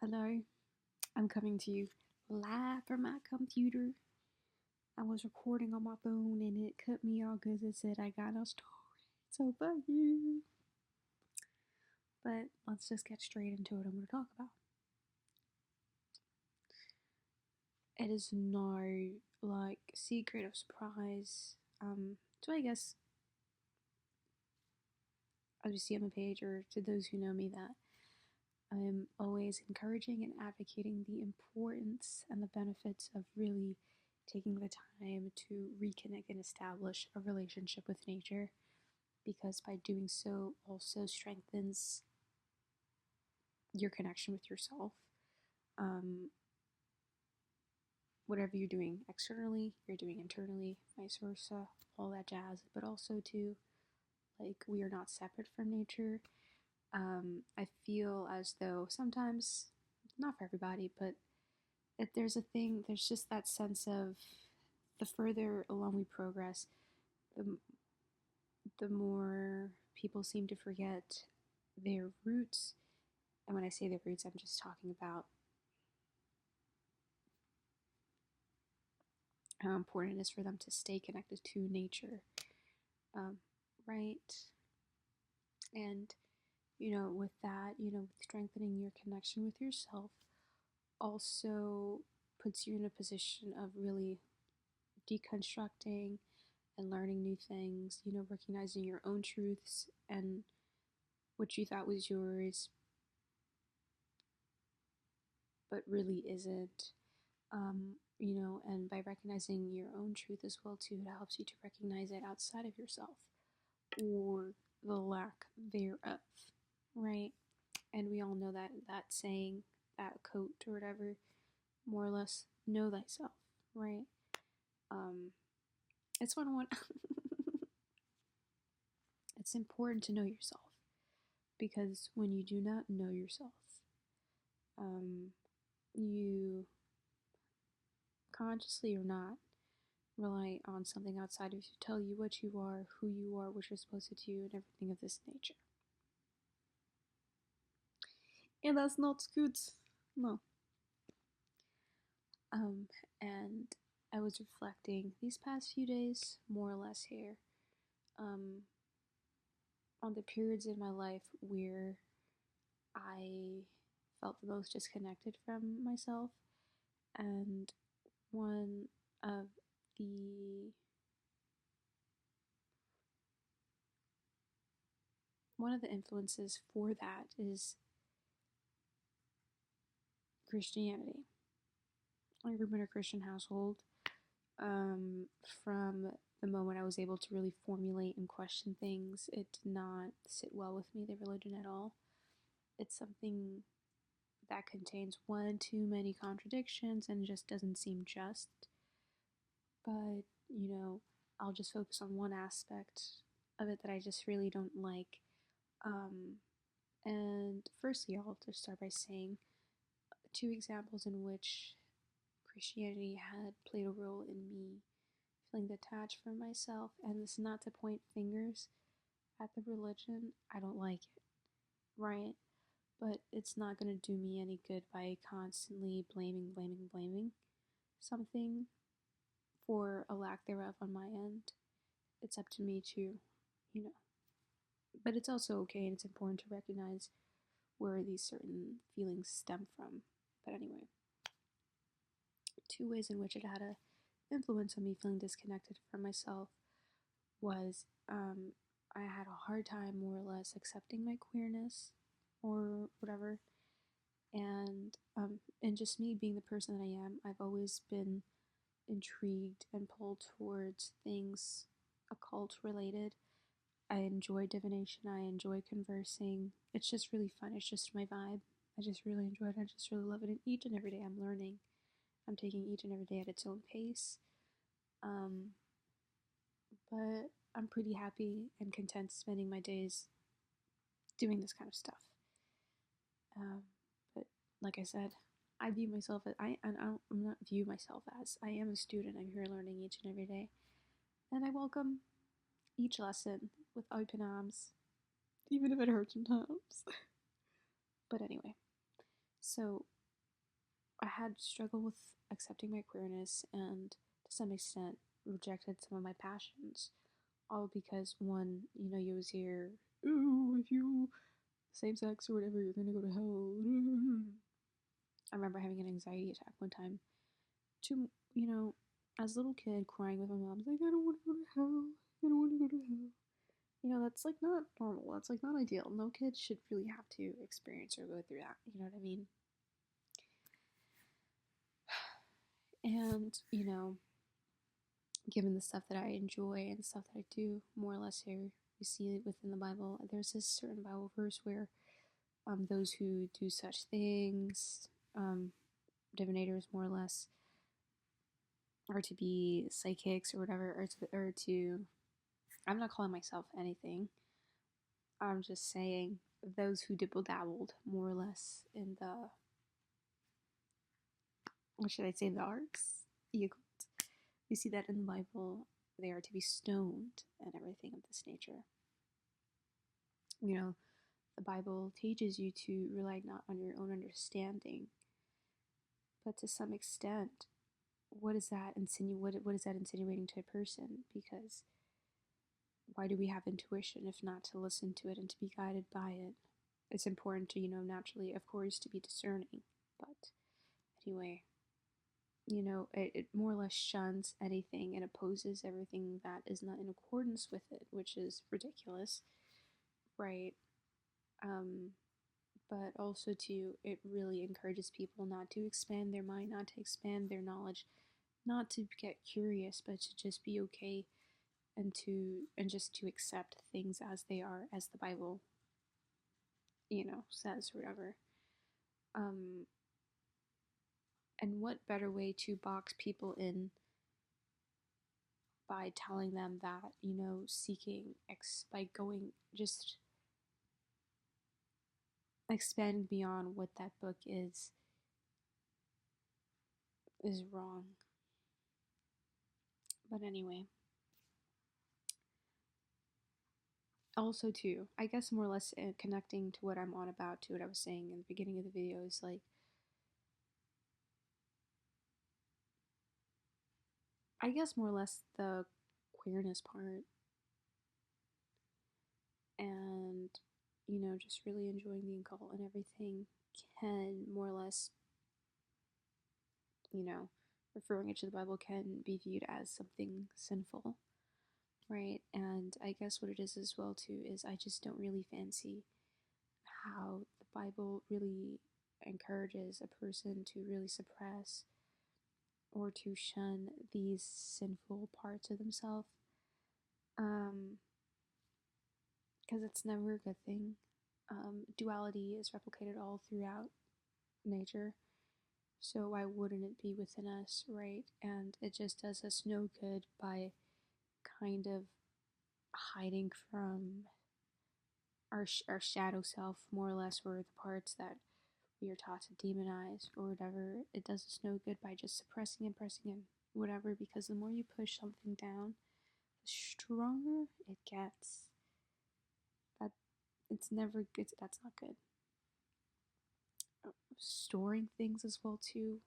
Hello, I'm coming to you live from my computer. I was recording on my phone and it cut me off because it said I got a story. So fuck you. But let's just get straight into what I'm going to talk about. It is no secret or surprise. So I guess as you see on the page, or to those who know me, that I'm always encouraging and advocating the importance and the benefits of really taking the time to reconnect and establish a relationship with nature, because by doing so also strengthens your connection with yourself. Um, Whatever you're doing externally, you're doing internally, vice versa, all that jazz. But also too, we are not separate from nature. I feel as though sometimes, not for everybody, but there's just that sense of the further along we progress, the, the more people seem to forget their roots. And when I say their roots, I'm just talking about how important it is for them to stay connected to nature, um, right? And, with that, with strengthening your connection with yourself, also puts you in a position of really deconstructing and learning new things, recognizing your own truths and what you thought was yours, but really isn't. And by recognizing your own truth as well too, it helps you to recognize it outside of yourself or the lack thereof, right? And we all know that saying, that quote or whatever, more or less, know thyself, right? Um, it's one. It's important to know yourself, because when you do not know yourself, um, you consciously or not rely on something outside of you to tell you what you are, who you are, what you're supposed to do, and everything of this nature. And that's not good. No. Um, and I was reflecting these past few days, more or less here, um, on the periods in my life where I felt the most disconnected from myself. And one of the one of the influences for that is Christianity. I grew up in a Christian household. From the moment I was able to really formulate and question things, it did not sit well with me, the religion, at all. It's something that contains one too many contradictions and just doesn't seem just. But, I'll just focus on one aspect of it that I just really don't like. Um, and firstly, I'll just start by saying two examples in which Christianity had played a role in me feeling detached from myself. And this is not to point fingers at the religion. I don't like it, right? But it's not going to do me any good by constantly blaming something for a lack thereof on my end. It's up to me to, you know. But it's also okay, and it's important to recognize where these certain feelings stem from. But anyway, two ways in which it had a influence on me feeling disconnected from myself was, I had a hard time more or less accepting my queerness or whatever. And just me being the person that I am, I've always been intrigued and pulled towards things occult related. I enjoy divination, I enjoy conversing. It's just really fun. It's just my vibe. I just really enjoy it. I just really love it. And each and every day I'm learning. I'm taking each and every day at its own pace. Um, but I'm pretty happy and content spending my days doing this kind of stuff. But like I said, I view myself as I'm not view myself as I am a student. I'm here learning each and every day, and I welcome each lesson with open arms, even if it hurts sometimes. But anyway, So I had struggled with accepting my queerness and to some extent rejected some of my passions. All because one, you always hear, "Oh, if you same sex or whatever, you're gonna go to hell." I remember having an anxiety attack one time. To as a little kid, crying with my mom, like, "I don't want to go to hell. I don't want to go to hell." That's like not normal. That's like not ideal. No kid should really have to experience or go through that. You know what I mean? And given the stuff that I enjoy and the stuff that I do, more or less here, we see it within the Bible. There's this certain Bible verse where those who do such things, divinators more or less, are to be psychics or whatever, or to I'm not calling myself anything. I'm just saying those who dibble dabbled more or less in the, what should I say, the arts, the occult. We see that in the Bible. They are to be stoned and everything of this nature. The Bible teaches you to rely not on your own understanding, but to some extent, what is that insinuating to a person? Because why do we have intuition if not to listen to it and to be guided by it? It's important to, naturally, of course, to be discerning. But anyway, it more or less shuns anything and opposes everything that is not in accordance with it, which is ridiculous, right? But also too, it really encourages people not to expand their mind, not to expand their knowledge, not to get curious, but to just be okay and just to accept things as they are, as the Bible, says, or whatever. And what better way to box people in by telling them that, by going just expanding beyond what that book is wrong. But anyway, also too, I guess more or less connecting to what I'm on about, to what I was saying in the beginning of the video, is like, I guess more or less the queerness part, and just really enjoying the occult and everything can more or less, referring it to the Bible, can be viewed as something sinful, right? And I guess what it is as well too is I just don't really fancy how the Bible really encourages a person to really suppress or to shun these sinful parts of themselves, because it's never a good thing. Duality is replicated all throughout nature, so why wouldn't it be within us, right? And it just does us no good by kind of hiding from our shadow self, more or less, or the parts that we are taught to demonize or whatever. It does us no good by just suppressing and pressing and whatever, because the more you push something down, the stronger it gets. That it's never good. That's not good. Storing things as well too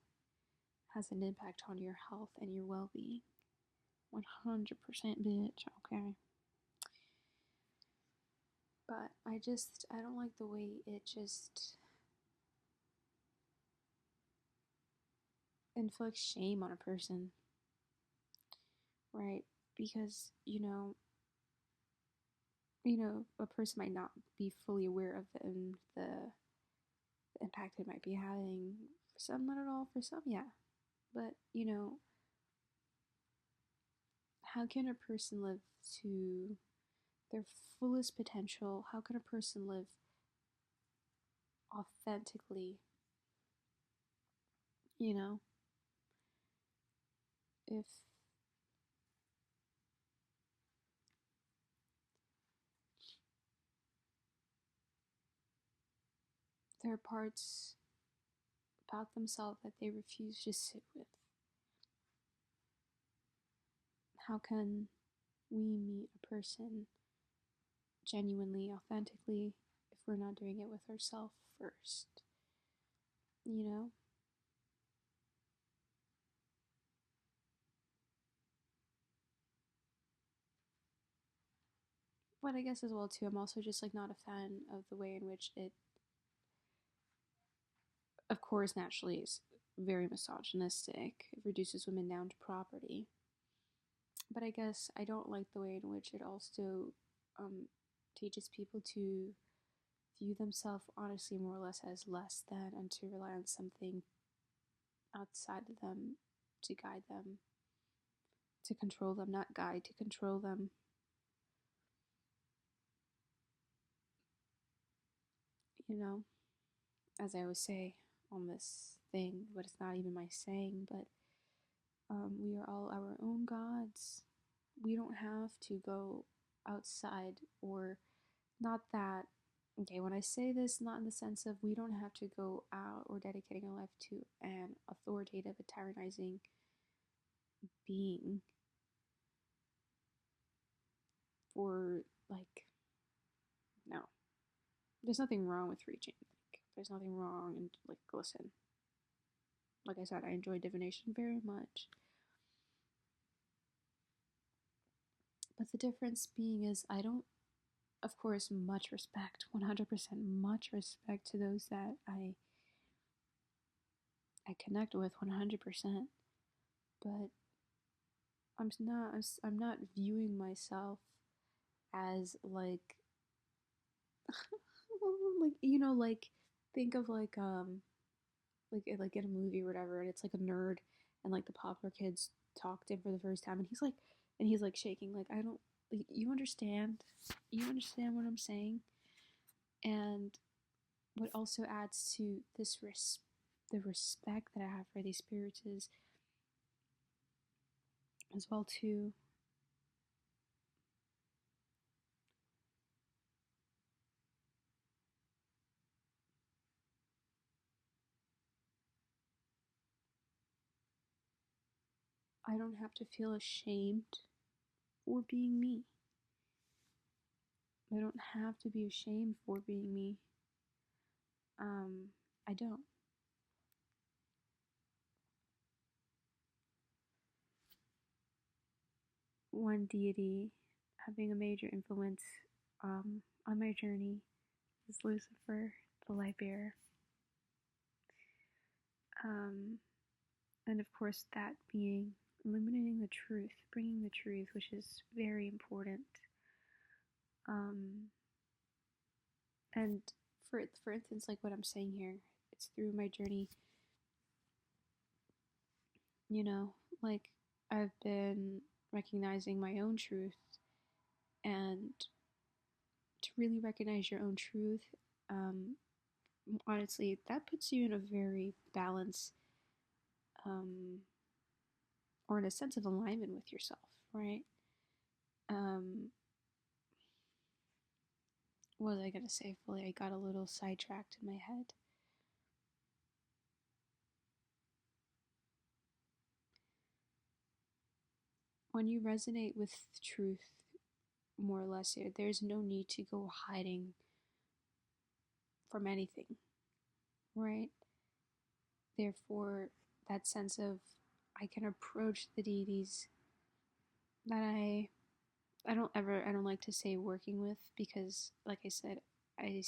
has an impact on your health and your well-being. 100% bitch, okay? But I don't like the way it just inflicts shame on a person, right? Because, a person might not be fully aware of the impact it might be having. For some, not at all. For some, yeah. But, how can a person live to their fullest potential? How can a person live authentically, if there are parts about themselves that they refuse to sit with? How can we meet a person genuinely, authentically, if we're not doing it with ourselves first? you know? But I guess as well too, I'm also just like not a fan of the way in which it, of course, naturally is very misogynistic. It reduces women down to property. But I guess I don't like the way in which it also teaches people to view themselves honestly more or less as less than and to rely on something outside of them to guide them, to control them, not guide, to control them. You know, as I always say on this thing, but it's not even my saying, but we are all our own gods. We don't have to go outside, or not that. Okay, when I say this, not in the sense of we don't have to go out or dedicating our life to an authoritative, a tyrannizing being for, like, no. There's nothing wrong with reaching. Like, there's nothing wrong, and, like, listen. Like I said, I enjoy divination very much. But the difference being is I don't, of course, much respect, 100% much respect to those that I connect with 100%, but I'm not viewing myself as like like like think of like in a movie or whatever, and it's like a nerd, and like the popular kids talk to him for the first time, and he's like shaking, like I don't, like, you understand what I'm saying. And what also adds to this the respect that I have for these spirits is as well too, I don't have to feel ashamed for being me. I don't have to be ashamed for being me. I don't. One deity having a major influence on my journey is Lucifer, the light bearer. Um, and of course, that being illuminating the truth, bringing the truth, which is very important. Um, and for instance, like what I'm saying here, it's through my journey. You know, like I've been recognizing my own truth, and to really recognize your own truth, um, honestly, that puts you in a very balanced, um, or in a sense of alignment with yourself, right? Um, what was I gonna say fully? I got a little sidetracked in my head. When you resonate with truth, more or less, there's no need to go hiding from anything, right? Therefore, that sense of I can approach the deities that I don't like to say working with, because like I said, I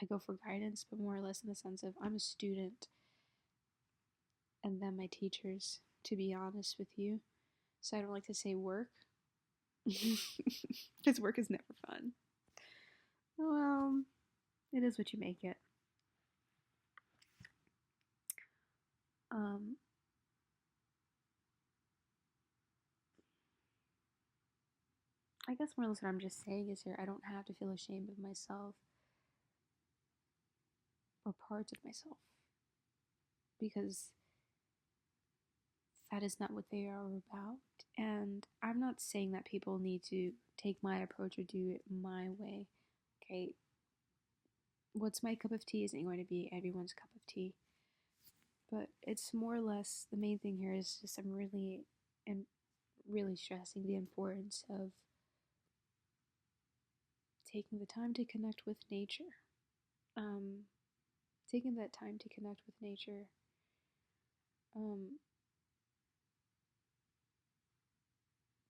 go for guidance, but more or less in the sense of I'm a student and then my teachers, to be honest with you. So I don't like to say work because work is never fun. Well, it is what you make it. Um, I guess more or less what I'm just saying is here, I don't have to feel ashamed of myself or parts of myself, because that is not what they are about. And I'm not saying that people need to take my approach or do it my way. Okay, what's my cup of tea isn't going to be everyone's cup of tea. But it's more or less, the main thing here is just I'm really stressing the importance of taking the time to connect with nature. taking that time to connect with nature, um,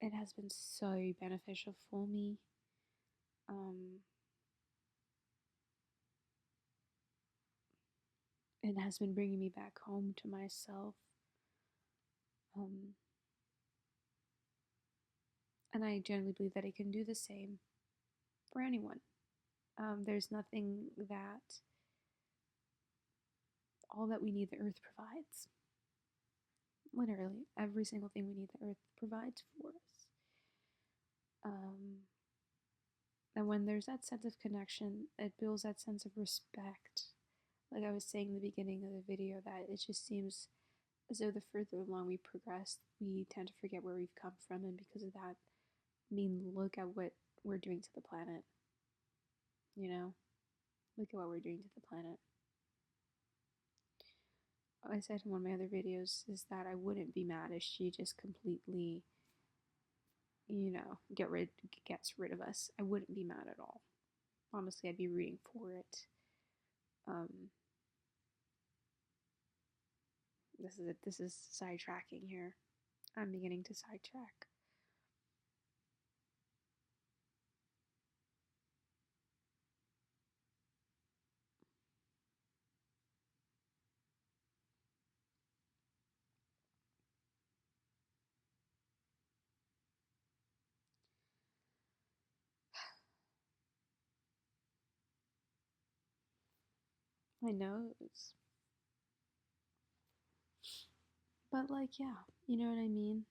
it has been so beneficial for me. Um, it has been bringing me back home to myself. Um, and I generally believe that it can do the same for anyone. There's nothing that all that we need the earth provides. Literally, every single thing we need the earth provides for us. Um, and when there's that sense of connection, it builds that sense of respect. Like I was saying in the beginning of the video, that it just seems as though the further along we progress, we tend to forget where we've come from, and because of that, look at what we're doing to the planet. You know, look at what we're doing to the planet. I said in one of my other videos is that I wouldn't be mad if she just completely, gets rid of us. I wouldn't be mad at all. Honestly, I'd be rooting for it. Um, this is sidetracking here. I'm beginning to sidetrack. I know, but like, yeah, you know what I mean?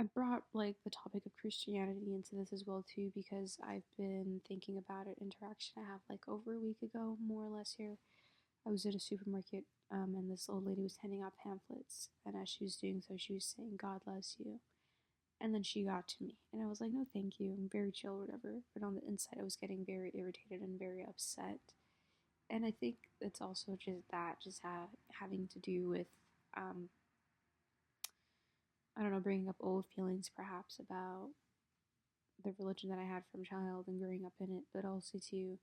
I brought like the topic of Christianity into this as well too, because I've been thinking about an interaction I have like over a week ago, more or less here. I was at a supermarket, and this old lady was handing out pamphlets, and as she was doing so, she was saying, "God loves you." And then she got to me, and I was like, "No, thank you. I'm very chill, whatever." But on the inside, I was getting very irritated and very upset. And I think it's also just that, having to do with, um, I don't know, bringing up old feelings perhaps about the religion that I had from child and growing up in it, but also to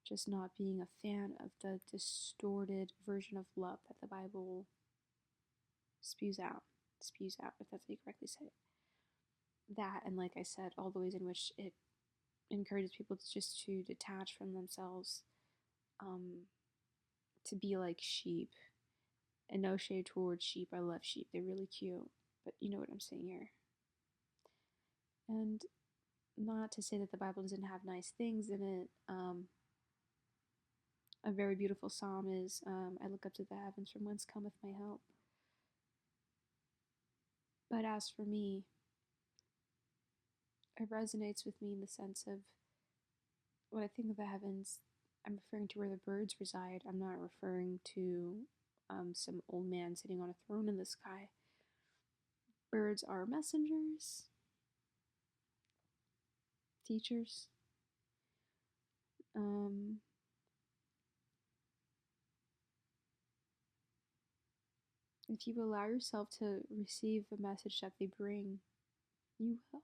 just not being a fan of the distorted version of love that the Bible spews out, if that's how you correctly say it. That, and like I said, all the ways in which it encourages people to detach from themselves, um, to be like sheep. And no shade towards sheep. I love sheep. They're really cute. But you know what I'm saying here. And not to say that the Bible doesn't have nice things in it. A very beautiful psalm is, I look up to the heavens, from whence cometh my help. But as for me, it resonates with me in the sense of, when I think of the heavens, I'm referring to where the birds reside. I'm not referring to some old man sitting on a throne in the sky. Birds are messengers, teachers. Um, if you allow yourself to receive the message that they bring, you will.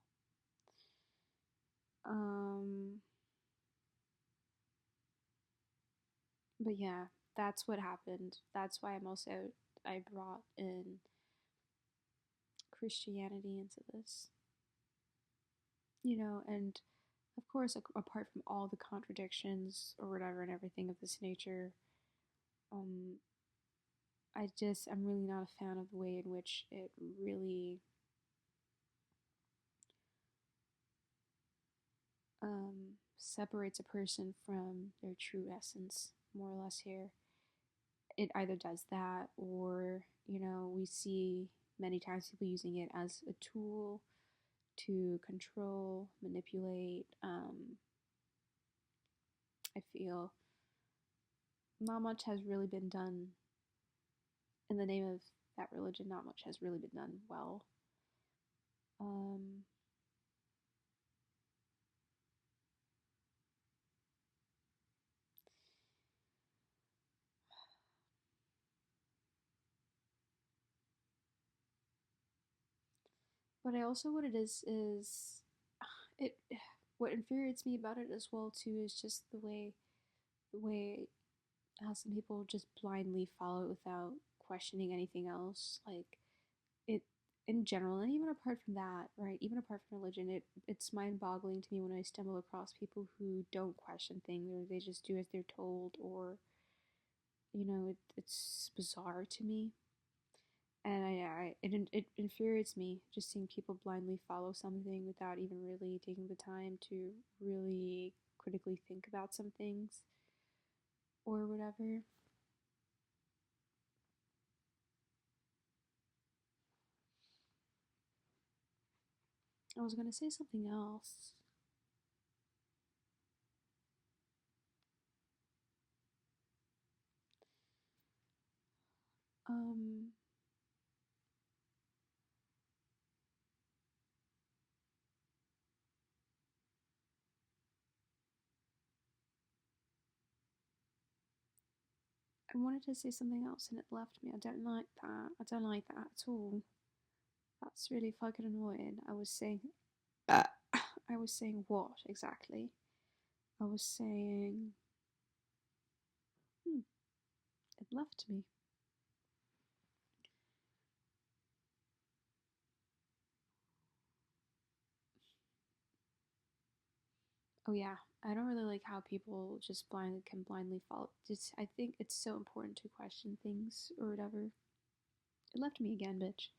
But yeah, that's what happened. That's why I brought in Christianity into this. And of course, apart from all the contradictions or whatever and everything of this nature, um, I'm really not a fan of the way in which it really separates a person from their true essence, more or less here. It either does that, or, we see many times people using it as a tool to control, manipulate. I feel not much has really been done in the name of that religion. Not much has really been done well. Um, but I also, what it is it what infuriates me about it as well too is just the way how some people just blindly follow it without questioning anything else. Like it in general, and even apart from that, right? Even apart from religion, it's mind boggling to me when I stumble across people who don't question things or they just do as they're told, or it's bizarre to me. And it infuriates me just seeing people blindly follow something without even really taking the time to really critically think about some things or whatever. I was gonna say something else. Um, I wanted to say something else and it left me. I don't like that. I don't like that at all. That's really fucking annoying. Uh, I was saying what exactly? I was saying, hmm, it left me. Oh yeah, I don't really like how people just blindly follow. Just I think it's so important to question things or whatever. It left me again, bitch.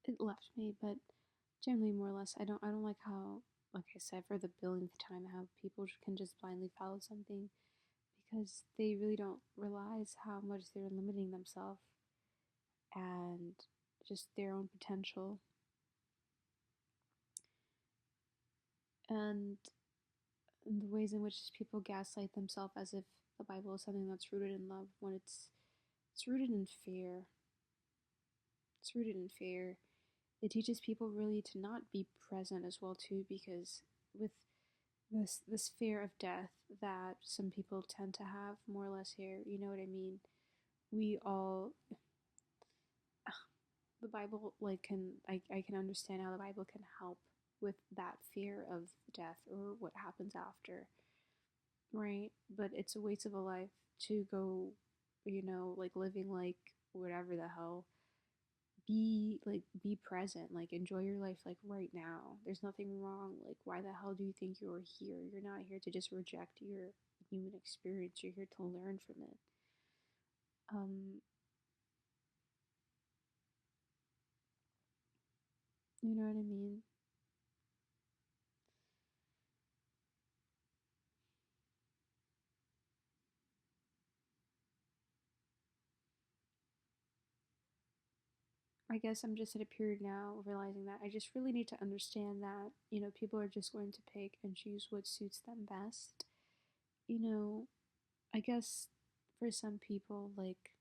It left me, but generally more or less, I don't like how, like I said, for the billionth time, how people can just blindly follow something because they really don't realize how much they're limiting themselves and just their own potential. And the ways in which people gaslight themselves as if the Bible is something that's rooted in love when it's rooted in fear. It's rooted in fear. It teaches people really to not be present as well too, because with this fear of death that some people tend to have more or less here, you know what I mean? We all the Bible like I can understand how the Bible can help with that fear of death or what happens after, right? But it's a waste of a life to go, like living like whatever the hell. Be present, like enjoy your life like right now. There's nothing wrong. Like why the hell do you think you're here? You're not here to just reject your human experience. You're here to learn from it. Um, you know what I mean? I guess I'm just at a period now of realizing that I just really need to understand that, people are just going to pick and choose what suits them best. You know, I guess for some people, like,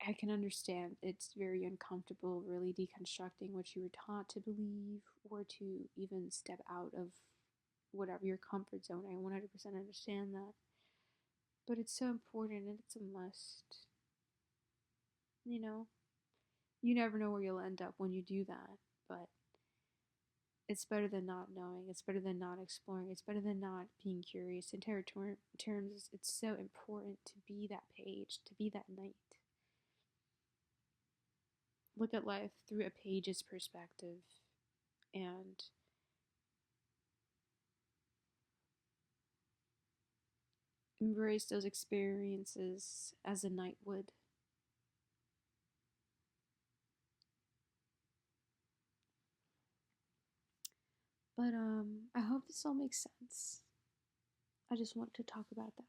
I can understand it's very uncomfortable really deconstructing what you were taught to believe or to even step out of whatever your comfort zone. I 100% understand that. But it's so important and it's a must. You know, you never know where you'll end up when you do that, but it's better than not knowing. It's better than not exploring. It's better than not being curious. In terms, it's so important to be that page, to be that knight. Look at life through a page's perspective and embrace those experiences as a knight would. But I hope this all makes sense. I just want to talk about that.